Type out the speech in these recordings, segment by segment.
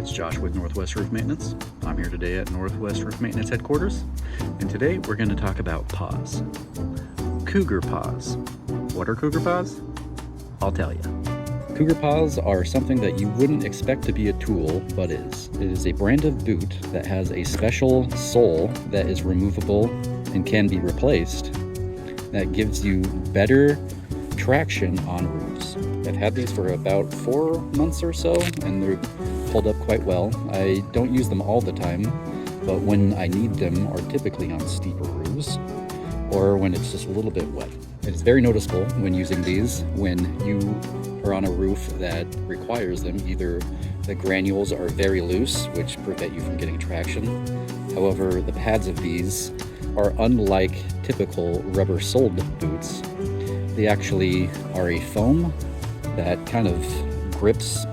it's Josh with Northwest Roof Maintenance. I'm here today at Northwest Roof Maintenance headquarters, and today we're going to talk about paws. Cougar Paws. What are Cougar Paws? I'll tell you. Cougar Paws are something that you wouldn't expect to be a tool, but is. It is a brand of boot that has a special sole that is removable and can be replaced that gives you better traction on roofs. I've had these for about 4 months or so, and they're hold up quite well. I don't use them all the time, but when I need them are typically on steeper roofs or when it's just a little bit wet. It's very noticeable when using these when you are on a roof that requires them. Either the granules are very loose, which prevent you from getting traction. However, the pads of these are unlike typical rubber-soled boots. They actually are a foam that kind of grips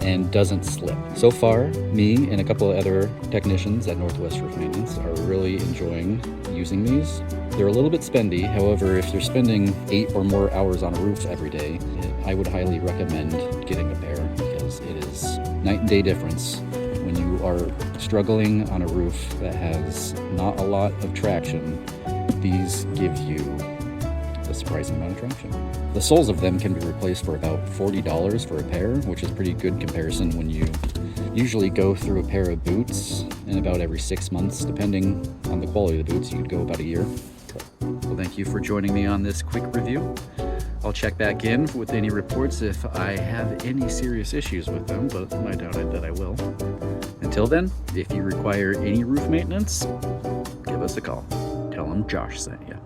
and doesn't slip. So far, me and a couple of other technicians at Northwest Roof Maintenance are really enjoying using these. They're a little bit spendy. However, if you're spending 8 or more hours on a roof every day, I would highly recommend getting a pair because it is night and day difference when you are struggling on a roof that has not a lot of traction. These give you a surprising amount of traction. The soles of them can be replaced for about $40 for a pair, which is pretty good comparison when you usually go through a pair of boots in about every 6 months. Depending on the quality of the boots, you'd go about a year. Well, thank you for joining me on this quick review. I'll check back in with any reports if I have any serious issues with them, but I doubt that I will. Until then, if you require any roof maintenance, give us a call. Tell them Josh sent you.